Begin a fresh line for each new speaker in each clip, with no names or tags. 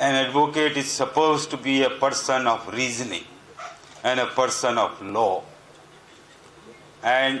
An advocate is supposed to be a person of reasoning and a person of law, and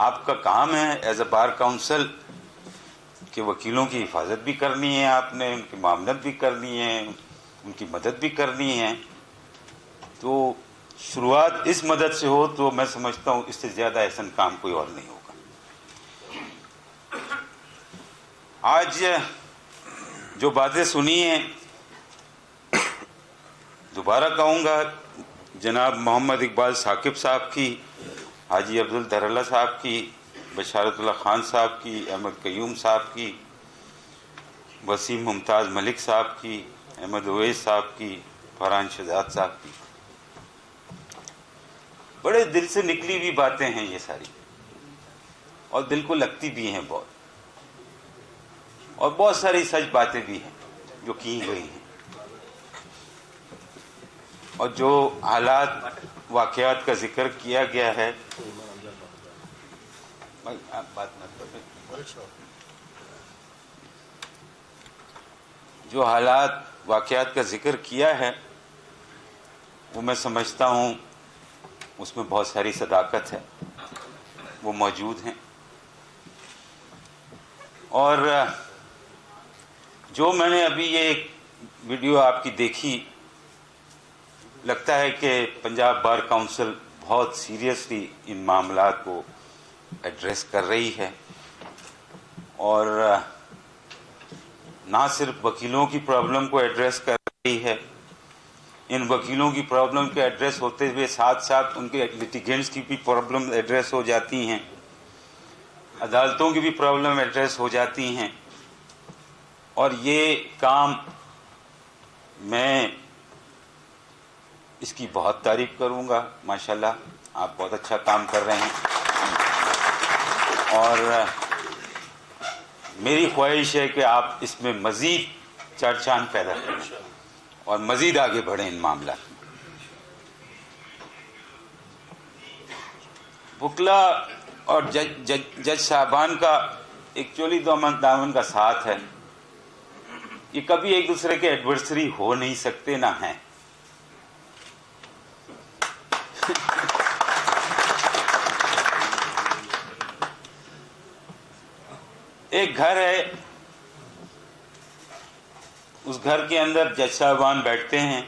آپ کا کام ہے as a bar council کہ وکیلوں کی حفاظت بھی کرنی ہے، آپ نے ان کی معاونت بھی کرنی ہے، ان کی مدد بھی کرنی ہے. تو شروعات اس مدد سے ہو تو میں سمجھتا ہوں اس سے زیادہ احسن کام کوئی اور نہیں ہوگا. آج جو باتیں سنی ہیں دوبارہ کہوں گا، جناب محمد اقبال ثاقب صاحب کی، حاجی عبدالدر صاحب کی، بشارت اللہ خان صاحب کی، احمد قیوم صاحب کی، وسیم ممتاز ملک صاحب کی، احمد اویس صاحب کی، فرحان شہزاد صاحب کی، بڑے دل سے نکلی ہوئی باتیں ہیں یہ ساری، اور دل کو لگتی بھی ہیں بہت، اور بہت ساری سچ باتیں بھی ہیں جو کی گئی ہیں، اور جو حالات واقعات کا ذکر کیا گیا ہے. آپ بات مت کریں. جو حالات واقعات کا ذکر کیا ہے وہ میں سمجھتا ہوں اس میں بہت ساری صداقت ہے، وہ موجود ہیں. اور جو میں نے ابھی یہ ایک ویڈیو آپ کی دیکھی، لگتا ہے کہ پنجاب بار کاؤنسل بہت سیریسلی ان معاملات کو ایڈریس کر رہی ہے، اور نہ صرف وکیلوں کی پرابلم کو ایڈریس کر رہی ہے، ان وکیلوں کی پرابلم کے ایڈریس ہوتے ہوئے ساتھ ساتھ ان کے لیٹیگینٹس کی بھی پرابلم ایڈریس ہو جاتی ہیں، عدالتوں کی بھی پرابلم ایڈریس ہو جاتی ہیں. اور یہ کام میں اس کی بہت تعریف کروں گا. ماشاءاللہ آپ بہت اچھا کام کر رہے ہیں، اور میری خواہش ہے کہ آپ اس میں مزید چار چاند پیدا کریں اور مزید آگے بڑھیں ان معاملات میں. وکلا اور جج صاحبان کا ایک چولی دامن کا ساتھ ہے، یہ کبھی ایک دوسرے کے ایڈورسری ہو نہیں سکتے، نہ ہیں. ایک گھر ہے، اس گھر کے اندر جج صاحبان بیٹھتے ہیں،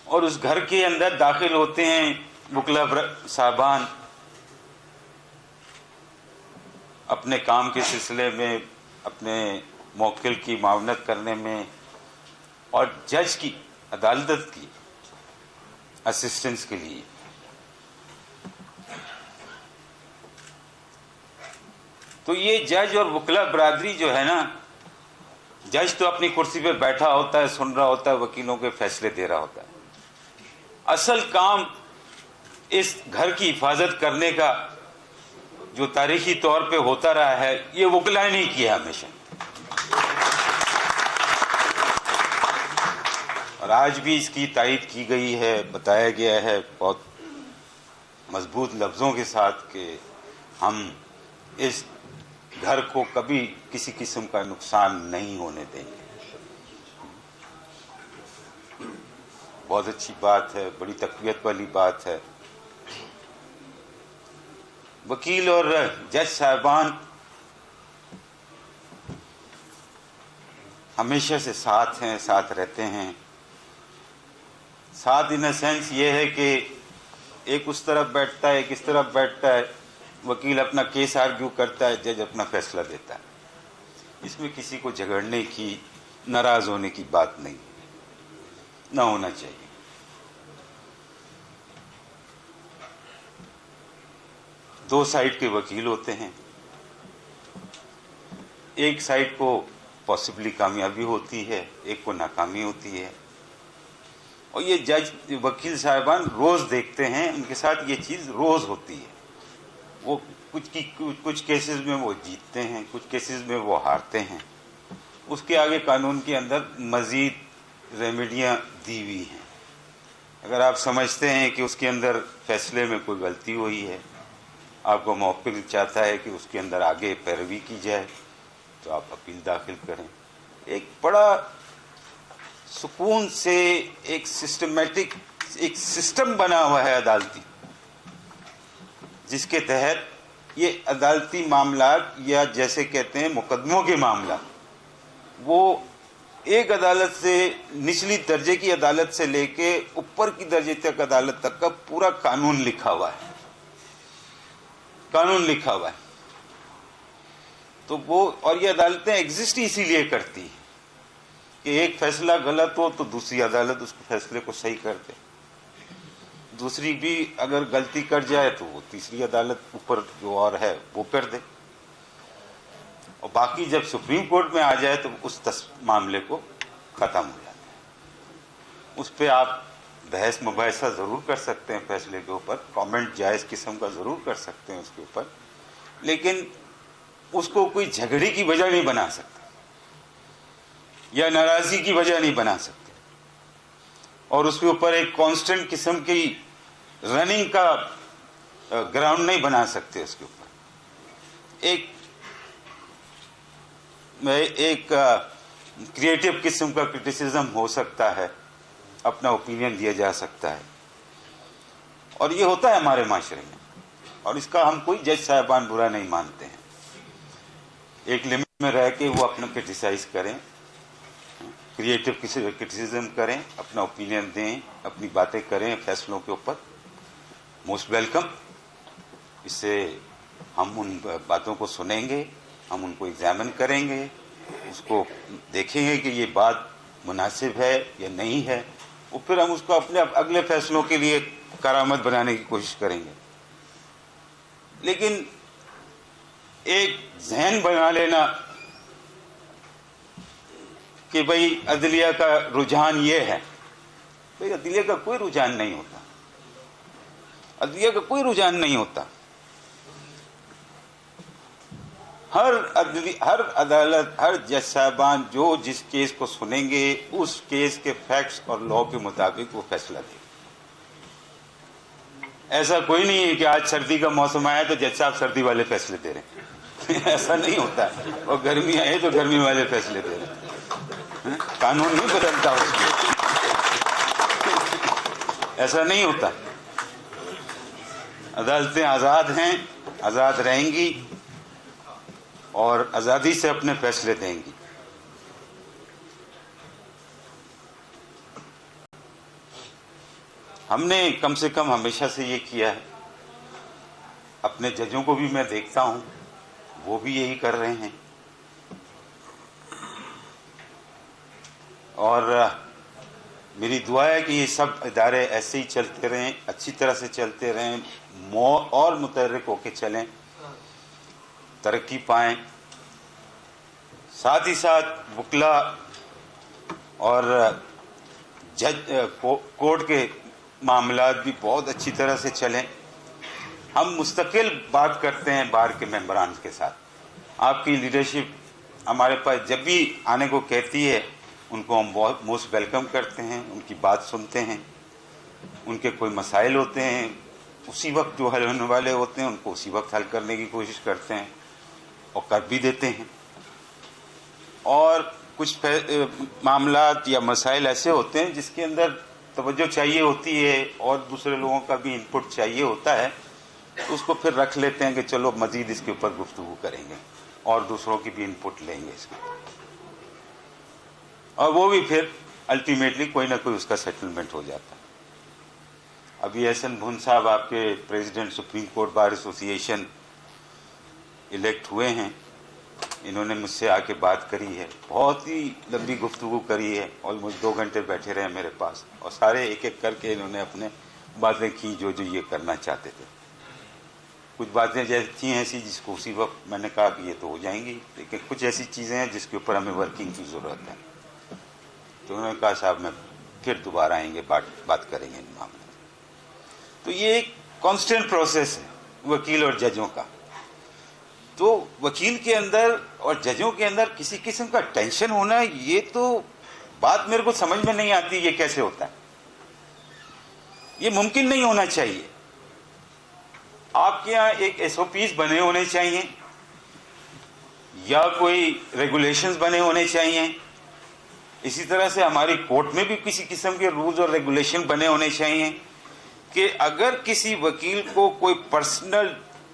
اور اس گھر کے اندر داخل ہوتے ہیں وکلا صاحبان اپنے کام کے سلسلے میں، اپنے موکل کی معاونت کرنے میں، اور جج کی، عدالت کی اسسٹنس کے لیے. تو یہ جج اور وکلا برادری جو ہے نا، جج تو اپنی کرسی پہ بیٹھا ہوتا ہے، سن رہا ہوتا ہے، وکیلوں کے فیصلے دے رہا ہوتا ہے. اصل کام اس گھر کی حفاظت کرنے کا جو تاریخی طور پہ ہوتا رہا ہے، یہ وکلا نے نہیں کیا ہمیشہ، اور آج بھی اس کی تائید کی گئی ہے، بتایا گیا ہے بہت مضبوط لفظوں کے ساتھ کہ ہم اس گھر کو کبھی کسی قسم کا نقصان نہیں ہونے دیں گے. بہت اچھی بات ہے، بڑی تقویت والی بات ہے. وکیل اور جج صاحبان ہمیشہ سے ساتھ ہیں، ساتھ رہتے ہیں. ساتھ ان سینس یہ ہے کہ ایک اس طرف بیٹھتا ہے، ایک اس طرف بیٹھتا ہے، وکیل اپنا کیس آرگیو کرتا ہے، جج اپنا فیصلہ دیتا ہے. اس میں کسی کو جھگڑنے کی، ناراض ہونے کی بات نہیں، نہ ہونا چاہیے. دو سائیڈ کے وکیل ہوتے ہیں، ایک سائیڈ کو پاسبلی کامیابی ہوتی ہے، ایک کو ناکامی ہوتی ہے، اور یہ جج وکیل صاحبان روز دیکھتے ہیں، ان کے ساتھ یہ چیز روز ہوتی ہے. وہ کچھ کیسز میں وہ جیتتے ہیں، کچھ کیسز میں وہ ہارتے ہیں. اس کے آگے قانون کے اندر مزید ریمیڈیاں دی ہوئی ہیں. اگر آپ سمجھتے ہیں کہ اس کے اندر فیصلے میں کوئی غلطی ہوئی ہے، آپ کو موکل چاہتا ہے کہ اس کے اندر آگے پیروی کی جائے، تو آپ اپیل داخل کریں. ایک بڑا سکون سے ایک سسٹمیٹک ایک سسٹم بنا ہوا ہے عدالتی. جس کے تحت یہ عدالتی معاملات یا جیسے کہتے ہیں مقدموں کے معاملات وہ ایک عدالت سے نچلی درجے کی عدالت سے لے کے اوپر کی درجے تک عدالت تک کا پورا قانون لکھا ہوا ہے، قانون لکھا ہوا ہے. تو وہ اور یہ عدالتیں ایگزسٹ اسی لیے کرتی ہیں کہ ایک فیصلہ غلط ہو تو دوسری عدالت اس فیصلے کو صحیح کر دے، دوسری بھی اگر غلطی کر جائے تو وہ تیسری عدالت اوپر جو اور ہے وہ کر دے، اور باقی جب سپریم کورٹ میں آ جائے تو اس معاملے کو ختم ہو جاتا ہے. اس پہ آپ بحث مباحثہ ضرور کر سکتے ہیں، فیصلے کے اوپر کامنٹ جائز قسم کا ضرور کر سکتے ہیں اس کے اوپر، لیکن اس کو کوئی جھگڑے کی وجہ نہیں بنا سکتے یا ناراضی کی وجہ نہیں بنا سکتے، اور اس کے اوپر ایک کانسٹنٹ قسم کی رننگ کا گراؤنڈ نہیں بنا سکتے. اس کے اوپر ایک کریٹو قسم کا کرٹیسزم ہو سکتا ہے، اپنا اوپینین دیا جا سکتا ہے، اور یہ ہوتا ہے ہمارے معاشرے میں، اور اس کا ہم کوئی جج صاحبان برا نہیں مانتے ہیں. ایک لمٹ میں رہ کے وہ اپنا کرٹیسائز کریں، کریٹو کرٹیسزم کریں، اپنا اوپینین دیں، اپنی باتیں کریں فیصلوں کے اوپر، موسٹ ویلکم. اس سے ہم ان باتوں کو سنیں گے، ہم ان کو ایگزامن کریں گے، اس کو دیکھیں گے کہ یہ بات مناسب ہے یا نہیں ہے، اور پھر ہم اس کو اپنے اگلے فیصلوں کے لیے کارآمد بنانے کی کوشش کریں گے. لیکن ایک ذہن بنا لینا کہ بھئی عدلیہ کا رجحان یہ ہے، بھئی عدلیہ کا کوئی رجحان نہیں ہوتا، عدلیہ کا کوئی رجحان نہیں ہوتا. ہر عدالت، ہر جج صاحبان جو جس کیس کو سنیں گے اس کیس کے فیکٹس اور لا کے مطابق وہ فیصلہ دے. ایسا کوئی نہیں ہے کہ آج سردی کا موسم آیا تو جج صاحب سردی والے فیصلے دے رہے ہیں ایسا نہیں ہوتا ہے، اور گرمی آئے تو گرمی والے فیصلے دے رہے ہیں. قانون نہیں بدلتا اس میں، ایسا نہیں ہوتا. عدالتیں آزاد ہیں، آزاد رہیں گی اور آزادی سے اپنے فیصلے دیں گی. ہم نے کم سے کم ہمیشہ سے یہ کیا ہے، اپنے ججوں کو بھی میں دیکھتا ہوں وہ بھی یہی کر رہے ہیں، اور میری دعا ہے کہ یہ سب ادارے ایسے ہی چلتے رہیں، اچھی طرح سے چلتے رہیں، اور متحرک ہو کے چلیں، ترقی پائیں. ساتھ ہی ساتھ وکلا اور جج کورٹ کے معاملات بھی بہت اچھی طرح سے چلیں. ہم مستقل بات کرتے ہیں بار کے ممبران کے ساتھ. آپ کی لیڈرشپ ہمارے پاس جب بھی آنے کو کہتی ہے ان کو ہم بہت موسٹ ویلکم کرتے ہیں، ان کی بات سنتے ہیں، ان کے کوئی مسائل ہوتے ہیں اسی وقت جو حل ہونے والے ہوتے ہیں ان کو اسی وقت حل کرنے کی کوشش کرتے ہیں اور کر بھی دیتے ہیں. اور کچھ معاملات یا مسائل ایسے ہوتے ہیں جس کے اندر توجہ چاہیے ہوتی ہے اور دوسرے لوگوں کا بھی انپٹ چاہیے ہوتا ہے، تو اس کو پھر رکھ لیتے ہیں کہ چلو مزید اس کے اوپر گفتگو کریں گے اور دوسروں کی بھی انپٹ لیں گے اس کے اوپر، اور وہ بھی پھر الٹیمیٹلی کوئی نہ کوئی اس کا سیٹلمنٹ ہو جاتا ہے. ابھی احسن بھون صاحب آپ کے پریزیڈنٹ سپریم کورٹ بار ایسوسی ایشن الیکٹ ہوئے ہیں، انہوں نے مجھ سے آ کے بات کری ہے، بہت ہی لمبی گفتگو کری ہے، آلموسٹ 2 گھنٹے بیٹھے رہے میرے پاس، اور سارے ایک ایک کر کے انہوں نے اپنے باتیں کی جو یہ کرنا چاہتے تھے. کچھ باتیں تھیں ایسی جس کو اسی وقت میں نے کہا کہ یہ تو ہو جائیں گی، لیکن کچھ ایسی چیزیں ہیں جس کے اوپر ہمیں ورکنگ کی ضرورت ہے. تو انہوں نے کہا صاحب میں پھر دوبارہ آئیں گے، بات کریں گے ان معاملے میں. تو یہ ایک کانسٹنٹ پروسیس ہے وکیل اور ججوں کا. تو وکیل کے اندر اور ججوں کے اندر کسی قسم کا ٹینشن ہونا، یہ تو بات میرے کو سمجھ میں نہیں آتی یہ کیسے ہوتا ہے. یہ ممکن نہیں ہونا چاہیے. آپ کے یہاں ایک ایس او پیز بنے ہونے چاہیے یا کوئی ریگولیشنز بنے ہونے چاہیے. اسی طرح سے ہماری کورٹ میں بھی کسی قسم کے رولز اور ریگولیشن بنے ہونے چاہیے کہ اگر کسی وکیل کو کوئی پرسنل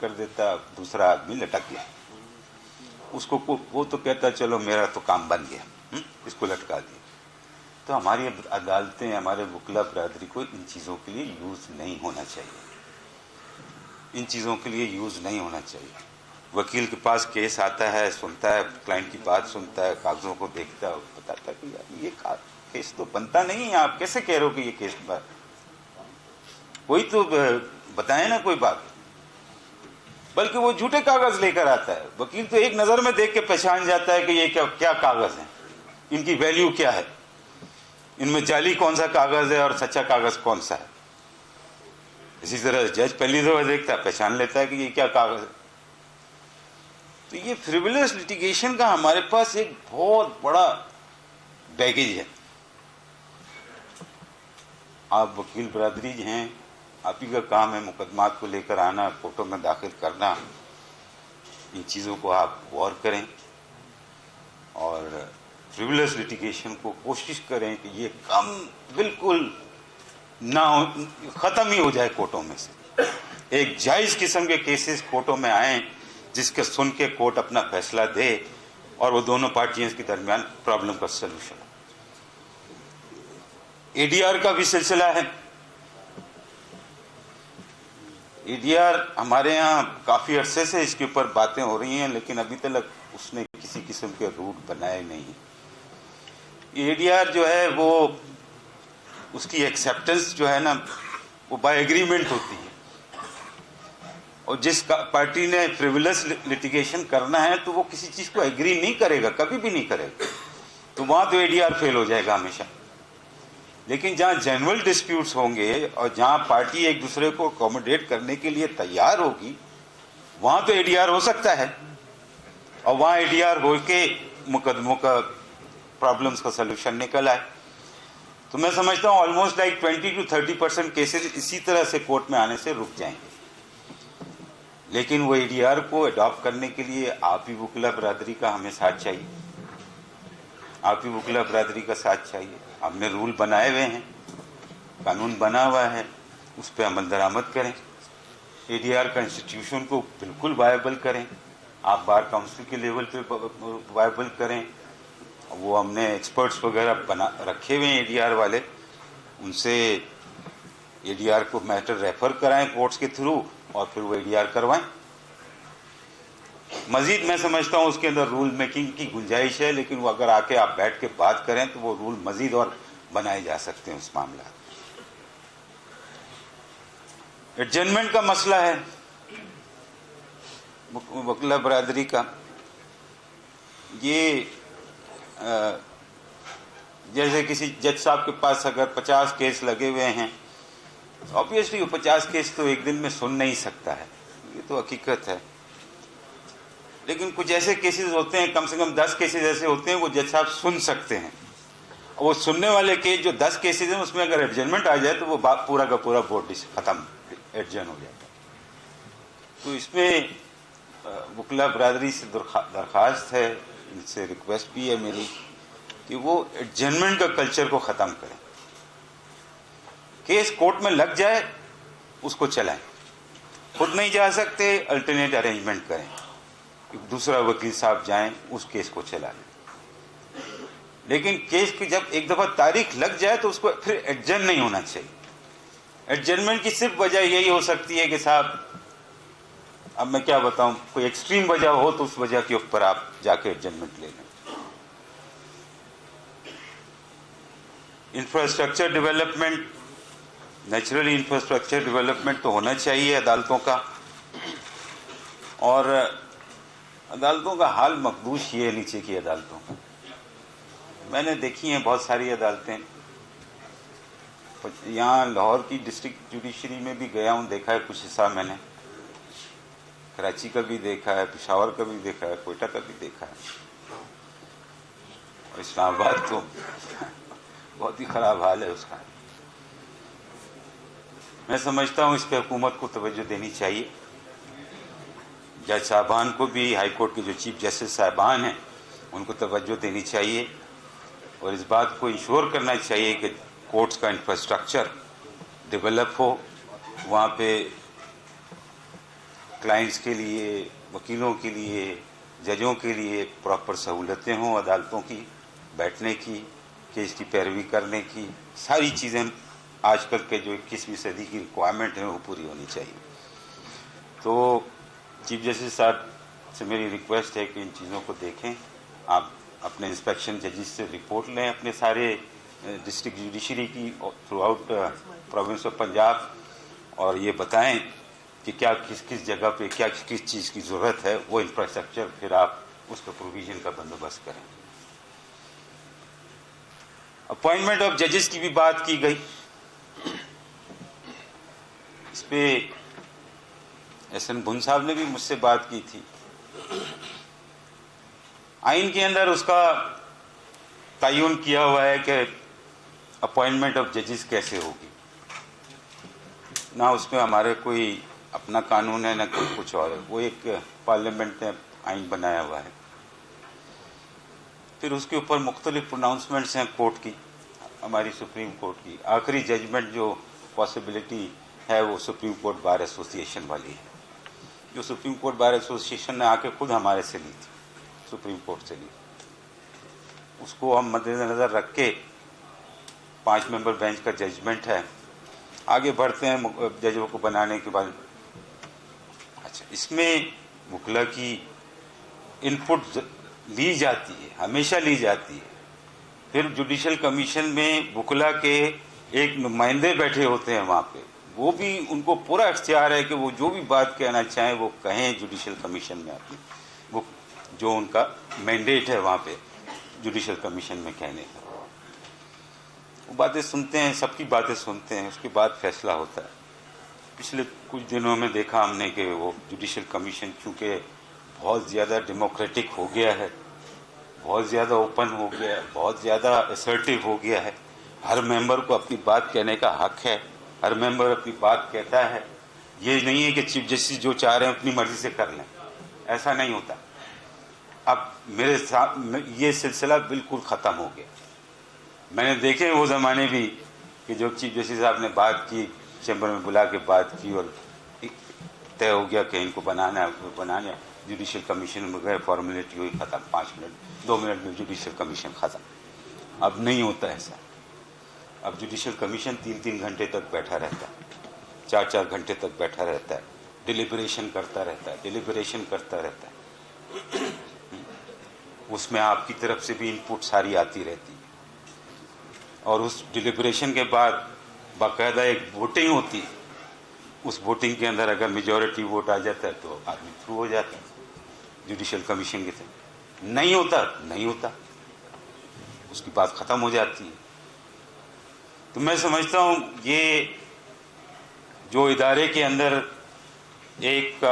کر دیتا ہے, دوسرا آدمی لٹک گیا, اس کو وہ تو کہتا ہے چلو میرا تو کام بن گیا, اس کو لٹکا دیا. تو ہماری عدالتیں, ہمارے وکلا برادری کو ان چیزوں کے لیے یوز نہیں ہونا چاہیے, ان چیزوں کے لیے یوز نہیں ہونا چاہیے. وکیل کے پاس کیس آتا ہے, سنتا ہے, کلائنٹ کی بات سنتا ہے, کاغذوں کو دیکھتا ہے, بتاتا ہے کہ یار یہ کیس تو بنتا نہیں ہے, آپ کیسے کہہ رہے ہو کہ یہ کیس بنتا, کوئی تو بتائے نا کوئی بات. بلکہ وہ جھوٹے کاغذ لے کر آتا ہے. وکیل تو ایک نظر میں دیکھ کے پہچان جاتا ہے کہ یہ کیا کاغذ ہیں, ان کی ویلیو کیا ہے, ان میں جعلی کون سا کاغذ ہے اور سچا کاغذ کون سا ہے. اسی طرح جج پہلی دفعہ دیکھتا ہے, پہچان لیتا ہے کہ یہ کیا کاغذ ہے. تو یہ فریولس لٹیگیشن کا ہمارے پاس ایک بہت بڑا بیگیج ہے. آپ وکیل برادری ہیں, آپ ہی کا کام ہے مقدمات کو لے کر آنا, کورٹوں میں داخل کرنا. ان چیزوں کو آپ غور کریں اور فریولس لٹیگیشن کو کوشش کریں کہ یہ کم بالکل نہ ختم ہی ہو جائے کورٹوں میں سے. ایک جائز قسم کے کیسز کورٹوں میں آئیں جس کے سن کے کورٹ اپنا فیصلہ دے اور وہ دونوں پارٹیوں کے درمیان پرابلم کا سلوشن ہو. اے ڈی آر کا بھی سلسلہ ہے. اے ڈی آر ہمارے ہاں کافی عرصے سے اس کے اوپر باتیں ہو رہی ہیں, لیکن ابھی تک اس نے کسی قسم کے روٹ بنائے نہیں. اے ڈی آر جو ہے وہ اس کی ایکسیپٹنس جو ہے نا وہ بائی ایگریمنٹ ہوتی ہے, اور جس پارٹی نے فریولس لٹیگیشن کرنا ہے تو وہ کسی چیز کو ایگری نہیں کرے گا, کبھی بھی نہیں کرے گا, تو وہاں تو اے ڈی آر فیل ہو جائے گا ہمیشہ. لیکن جہاں جنرل ڈسپیوٹس ہوں گے اور جہاں پارٹی ایک دوسرے کو اکوموڈیٹ کرنے کے لیے تیار ہوگی, وہاں تو اے ڈی آر ہو سکتا ہے, اور وہاں اے ڈی آر ہو کے مقدموں کا پرابلمس کا سلوشن نکل آئے. تو میں سمجھتا ہوں آلموسٹ لائک 20 to 30% کیسز اسی طرح سے کورٹ میں آنے سے رک جائیں گے. لیکن وہ اے ڈی آر کو اڈاپٹ کرنے کے لیے آپ ہی وکلا برادری کا ہمیں ساتھ چاہیے, آپ ہی وکلا برادری کا ساتھ چاہیے. ہم نے رول بنائے ہوئے ہیں, قانون بنا ہوا ہے, اس پہ عمل درآمد کریں. اے ڈی آر کا انسٹیٹیوشن کو بالکل وائبل کریں, آپ بار کاؤنسل کے لیول پہ وائبل کریں. وہ ہم نے ایکسپرٹس وغیرہ رکھے ہوئے ہیں اے ڈی آر والے, ان سے اے ڈی آر کو میٹر ریفر کرائیں کورٹس کے تھرو اور پھر وہ اے ڈی آر کروائیں. مزید میں سمجھتا ہوں اس کے اندر رول میکنگ کی گنجائش ہے, لیکن وہ اگر آ کے آپ بیٹھ کے بات کریں تو وہ رول مزید اور بنائے جا سکتے ہیں اس معاملات. ایڈجنمنٹ کا مسئلہ ہے وکلا برادری کا. یہ جیسے کسی جج صاحب کے پاس اگر 50 کیس لگے ہوئے ہیں, آبویسلی وہ 50 کیس تو ایک دن میں سن نہیں سکتا ہے, یہ تو حقیقت ہے. لیکن کچھ ایسے کیسز ہوتے ہیں, کم سے کم 10 کیسز ایسے ہوتے ہیں وہ جج صاحب سن سکتے ہیں. وہ سننے والے کیس جو 10 کیسز ہیں اس میں اگر ایڈجنمنٹ آ جائے تو وہ پورا کا پورا بورڈ ختم, ایڈجن ہو جاتا ہے. تو اس میں وکلا برادری سے درخواست ہے, ان سے ریکویسٹ بھی ہے میری کہ وہ ایڈجنمنٹ کا کلچر کو ختم کریں. کیس کورٹ میں لگ جائے اس کو چلائیں, خود نہیں جا سکتے الٹرنیٹ ارینجمنٹ کریں, دوسرا وکیل صاحب جائیں اس کیس کو چلا لیں. لیکن کیس کی جب ایک دفعہ تاریخ لگ جائے تو اس کو پھر ایڈجن نہیں ہونا چاہیے. ایڈجنمنٹ کی صرف وجہ یہی ہو سکتی ہے کہ صاحب اب میں کیا بتاؤں, کوئی ایکسٹریم وجہ ہو تو اس وجہ کے اوپر آپ جا کے ایڈجنمنٹ لے لیں. Infrastructure development, naturally infrastructure development تو ہونا چاہیے عدالتوں کا, اور عدالتوں کا حال مخدوش یہ ہے نیچے کی عدالتوں کا. میں نے دیکھی ہیں بہت ساری عدالتیں, یہاں لاہور کی ڈسٹرکٹ جوڈیشری میں بھی گیا ہوں, دیکھا ہے کچھ حصہ میں نے, کراچی کا بھی دیکھا ہے, پشاور کا بھی دیکھا ہے, کوئٹہ کا بھی دیکھا ہے, اور اسلام آباد تو بہت ہی خراب حال ہے اس کا. میں سمجھتا ہوں اس پہ حکومت کو توجہ دینی چاہیے. جج صاحبان کو بھی, ہائی کورٹ کے جو چیف جسٹس صاحبان ہیں ان کو توجہ دینی چاہیے, اور اس بات کو انشور کرنا چاہیے کہ کورٹس کا انفراسٹرکچر ڈیولپ ہو, وہاں پہ کلائنٹس کے لیے، وکیلوں کے لیے، ججوں کے لیے پراپر سہولتیں ہوں، عدالتوں کی بیٹھنے کی، کیس کی پیروی کرنے کی، ساری چیزیں آج کل کے جو 21ویں صدی کی ریکوائرمنٹ ہیں وہ پوری ہونی چاہیے. تو چیف جسٹس صاحب سے میری ریکویسٹ ہے کہ ان چیزوں کو دیکھیں. آپ اپنے انسپیکشن ججز سے رپورٹ لیں اپنے سارے ڈسٹرکٹ جوڈیشری کی through out province of Punjab, اور یہ بتائیں کہ کیا کس کس جگہ پہ کیا کس چیز کی ضرورت ہے، وہ انفراسٹرکچر پھر آپ اس کا پروویژن کا بندوبست کریں. اپوائنٹمنٹ آف ججز کی بھی بات کی گئی. اس پہ ایس این بن صاحب نے بھی مجھ سے بات کی تھی. آئین کے اندر اس کا تعین کیا ہوا ہے کہ اپوائنٹمنٹ آف ججز کیسے ہوگی. نہ اس میں ہمارے کوئی اپنا قانون ہے نہ کوئی کچھ اور ہے، وہ ایک پارلیمنٹ نے آئین بنایا ہوا ہے. پھر اس کے اوپر مختلف پروناؤنسمنٹس ہیں کورٹ کی، ہماری سپریم کورٹ کی. آخری ججمنٹ جو پاسبلٹی ہے وہ سپریم کورٹ بار ایسوسی ایشن والی ہے، جو سپریم کورٹ بار ایسوسی ایشن نے آ کے خود ہمارے سے لی تھی، سپریم کورٹ سے لی. اس کو ہم مد نظر رکھ کے 5 ممبر بینچ کا ججمنٹ ہے، آگے بڑھتے ہیں ججوں کو بنانے کے بعد. اچھا، اس میں وکلا کی ان پٹ لی جاتی ہے، ہمیشہ لی جاتی ہے. پھر جوڈیشل کمیشن میں وکلا کے ایک نمائندے بیٹھے ہوتے ہیں وہاں پہ، وہ بھی ان کو پورا اختیار ہے کہ وہ جو بھی بات کہنا چاہیں وہ کہیں جوڈیشل کمیشن میں. اپنی وہ جو ان کا مینڈیٹ ہے وہاں پہ جوڈیشل کمیشن میں کہنے کا، وہ باتیں سنتے ہیں، سب کی باتیں سنتے ہیں، اس کے بعد فیصلہ ہوتا ہے. پچھلے کچھ دنوں میں دیکھا ہم نے کہ وہ جوڈیشل کمیشن چونکہ بہت زیادہ ڈیموکریٹک ہو گیا ہے، بہت زیادہ اوپن ہو گیا ہے، بہت زیادہ اسرٹیو ہو گیا ہے. ہر ممبر کو اپنی بات کہنے کا حق ہے، ہر ممبر اپنی بات کہتا ہے. یہ نہیں ہے کہ چیف جسٹس جو چاہ رہے ہیں اپنی مرضی سے کر لیں، ایسا نہیں ہوتا. اب میرے ساتھ یہ سلسلہ بالکل ختم ہو گیا. میں نے دیکھے وہ زمانے بھی کہ جو چیف جسٹس صاحب نے بات کی، چیمبر میں بلا کے بات کی اور طے ہو گیا کہ ان کو بنانا ہے، اس کو بنانا ہے. جوڈیشل کمیشن میں گئے، فارمیلٹی ہوئی، ختم. 5 منٹ 2 منٹ میں جوڈیشل کمیشن ختم. اب نہیں ہوتا ایسا. اب جوڈیشل کمیشن 3 گھنٹے تک بیٹھا رہتا ہے، 4 گھنٹے تک بیٹھا رہتا ہے، ڈیلیبریشن کرتا رہتا ہے. اس میں آپ کی طرف سے بھی ان پٹ ساری آتی رہتی ہے، اور اس ڈیلیبریشن کے بعد باقاعدہ ایک ووٹنگ ہوتی ہے. اس ووٹنگ کے اندر اگر میجورٹی ووٹ آ جاتا ہے تو آدمی تھرو ہو جاتا ہے. جوڈیشل کمیشن کے تحت نہیں ہوتا، اس کی بات ختم ہو جاتی ہے. تو میں سمجھتا ہوں یہ جو ادارے کے اندر ایک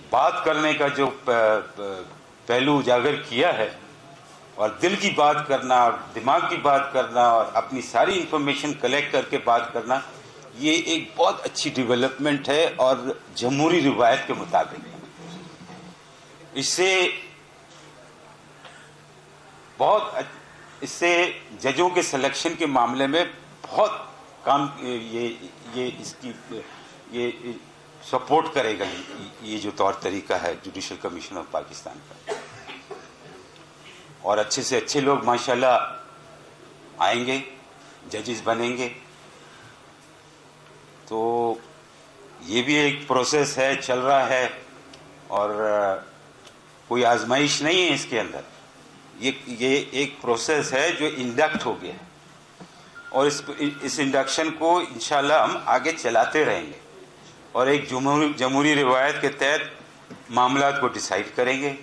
بات کرنے کا جو پہلو اجاگر کیا ہے، اور دل کی بات کرنا اور دماغ کی بات کرنا اور اپنی ساری انفارمیشن کلیکٹ کر کے بات کرنا، یہ ایک بہت اچھی ڈیولپمنٹ ہے اور جمہوری روایت کے مطابق. اس سے ججوں کے سلیکشن کے معاملے میں بہت کام یہ سپورٹ کرے گا یہ جو طور طریقہ ہے جوڈیشل کمیشن آف پاکستان کا. اور اچھے سے اچھے لوگ ماشاءاللہ آئیں گے، ججز بنیں گے. تو یہ بھی ایک پروسیس ہے، چل رہا ہے، اور کوئی آزمائش نہیں ہے اس کے اندر. یہ ایک پروسیس ہے جو انڈکٹ ہو گیا ہے، اور اس انڈکشن کو انشاءاللہ ہم آگے چلاتے رہیں گے، اور ایک جمہوری روایت کے تحت معاملات کو ڈیسائیڈ کریں گے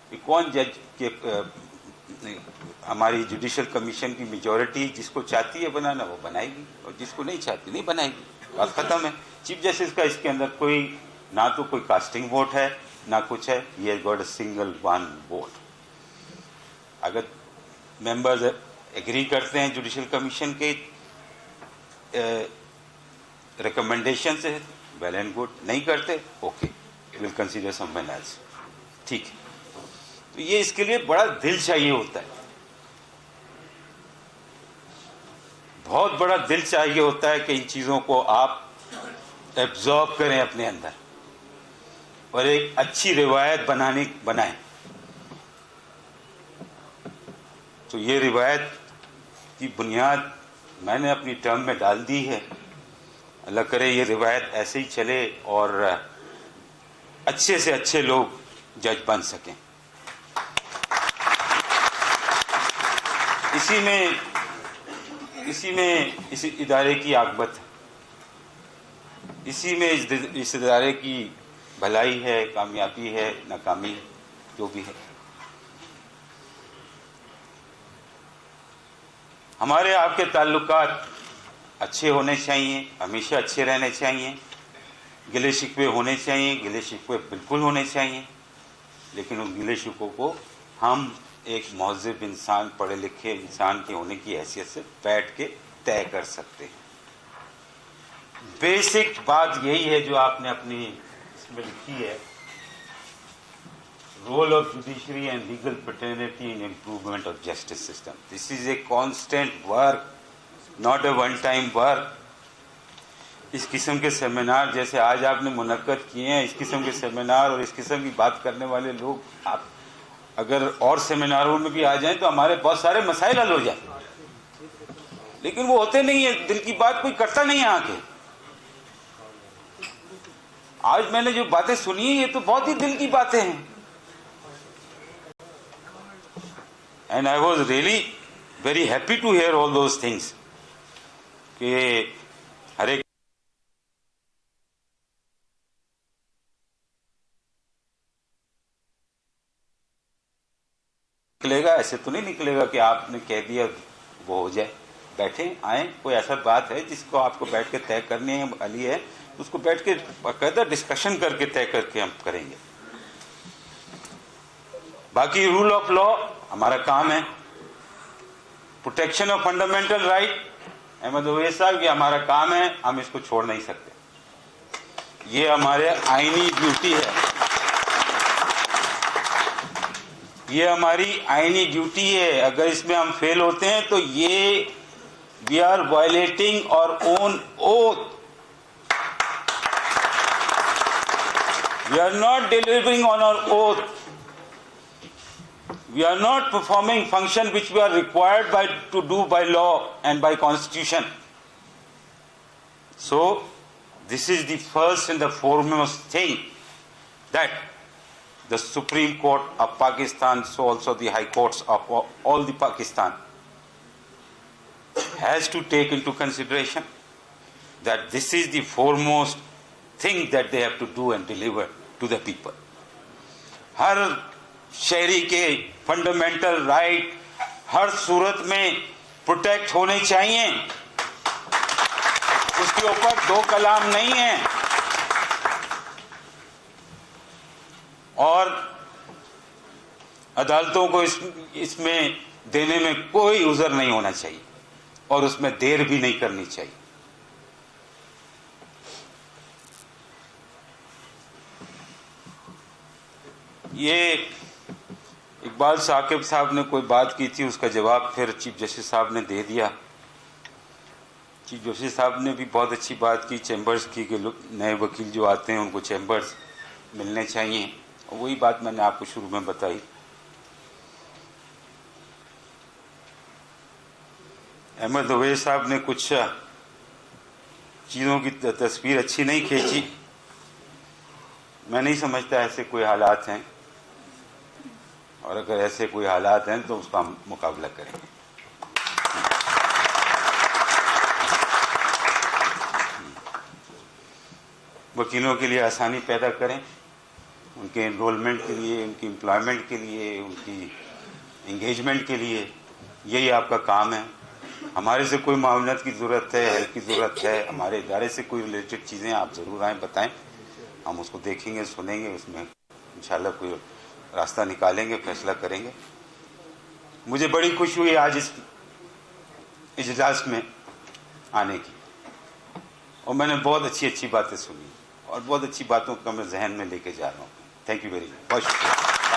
کہ کون جج کے ہماری جوڈیشل کمیشن کی میجورٹی جس کو چاہتی ہے بنانا وہ بنائے گی، اور جس کو نہیں چاہتی نہیں بنائے گی. بات ختم ہے. چیف جسٹس کا اس کے اندر کوئی نہ تو کوئی کاسٹنگ ووٹ ہے نہ کچھ ہے. He has got a single one vote. اگر ممبرز ایگری کرتے ہیں جوڈیشل کمیشن کے ریکمنڈیشن سے، ویل اینڈ گڈ. نہیں کرتے، okay, will consider someone else. ٹھیک ہے. تو یہ اس کے لیے بڑا دل چاہیے ہوتا ہے. بہت بڑا دل چاہیے ہوتا ہے کہ ان چیزوں کو آپ ایبزارب کریں اپنے اندر اور ایک اچھی روایت بنائیں. تو یہ روایت کی بنیاد میں نے اپنی ٹرم میں ڈال دی ہے. اللہ کرے یہ روایت ایسے ہی چلے اور اچھے سے اچھے لوگ جج بن سکیں. اسی میں اس ادارے کی عاقبت ہے, اسی میں اس ادارے کی بھلائی ہے, کامیابی ہے, ناکامی ہے, جو بھی ہے. ہمارے آپ کے تعلقات اچھے ہونے چاہیے, ہمیشہ اچھے رہنے چاہیے. گلے شکوے ہونے چاہیے, گلے شکوے بالکل ہونے چاہیے, لیکن ان گلے شکووں کو ہم ایک مہذب انسان, پڑھے لکھے انسان کے ہونے کی حیثیت سے بیٹھ کے طے کر سکتے ہیں. بیسک بات یہی ہے جو آپ نے اپنی اس میں لکھی ہے, role of judiciary and legal fraternity in improvement of justice system. This is a constant work, not a one-time work. اس قسم کے سیمینار جیسے آج آپ نے منعقد کیے ہیں, اس قسم کے سیمینار اور اس قسم کی بات کرنے والے لوگ آپ اگر اور سیمیناروں میں بھی آ جائیں تو ہمارے بہت سارے مسائل حل ہو جائیں, لیکن وہ ہوتے نہیں ہیں. دل کی بات کوئی کرتا نہیں ہے آ کے. آج میں نے جو باتیں سنی ہیں یہ تو بہت ہی دل کی باتیں ہیں. And I was really very happy to hear all those things. کہ ہر ایک نکلے گا, ایسے تو نہیں نکلے گا کہ آپ نے کہہ دیا وہ ہو جائے. بیٹھیں, آئیں, کوئی ایسا بات ہے جس کو آپ کو بیٹھ کے طے کرنی ہے, علی ہے, اس کو بیٹھ کے باقاعدہ ڈسکشن کر کے طے کر کے ہم کریں گے. باقی رول آف لا ہمارا کام ہے, protection of fundamental right, Ahmed Awais صاحب, یہ ہمارا کام ہے, ہم اس کو چھوڑ نہیں سکتے. یہ ہمارے آئینی ڈیوٹی ہے, یہ ہماری آئینی ڈیوٹی ہے. اگر اس میں ہم فیل ہوتے ہیں تو یہ وی are violating our own oath. We are not delivering on our oath. We are not performing function which we are required to do by law and by constitution. So, this is the first and the foremost thing that the Supreme Court of Pakistan, so also the High Courts of all the Pakistan, has to take into consideration, that this is the foremost thing that they have to do and deliver to the people. ہر شہری کے fundamental right ہر صورت میں protect ہونے چاہیے. اس کے اوپر دو کلام نہیں ہیں, اور عدالتوں کو اس میں دینے میں کوئی عذر نہیں ہونا چاہیے, اور اس میں دیر بھی نہیں کرنی چاہیے. یہ اقبال ثاقب صاحب نے کوئی بات کی تھی, اس کا جواب پھر چیف جسٹس صاحب نے دے دیا. چیف جسٹس صاحب نے بھی بہت اچھی بات کی چیمبرز کی, کہ نئے وکیل جو آتے ہیں ان کو چیمبرز ملنے چاہیے, اور وہی بات میں نے آپ کو شروع میں بتائی. احمد اویس صاحب نے کچھ چیزوں کی تصویر اچھی نہیں کھینچی. میں نہیں سمجھتا ایسے کوئی حالات ہیں, اور اگر ایسے کوئی حالات ہیں تو اس کا ہم مقابلہ کریں گے. وکیلوں کے لیے آسانی پیدا کریں, ان کے انرولمنٹ کے لیے, ان کی امپلائمنٹ کے لیے, ان کی انگیجمنٹ کے لیے. یہی آپ کا کام ہے. ہمارے سے کوئی معاونت کی ضرورت ہے, ہیلپ کی ضرورت ہے, ہمارے ادارے سے کوئی ریلیٹڈ چیزیں آپ ضرور آئیں, بتائیں, ہم اس کو دیکھیں گے, سنیں گے, اس میں انشاءاللہ کوئی راستہ نکالیں گے, فیصلہ کریں گے. مجھے بڑی خوشی ہوئی آج اس اجلاس میں آنے کی, اور میں نے بہت اچھی اچھی باتیں سنی, اور بہت اچھی باتوں کو میں ذہن میں لے کے جا رہا ہوں. Thank you very much. بہت شکریہ.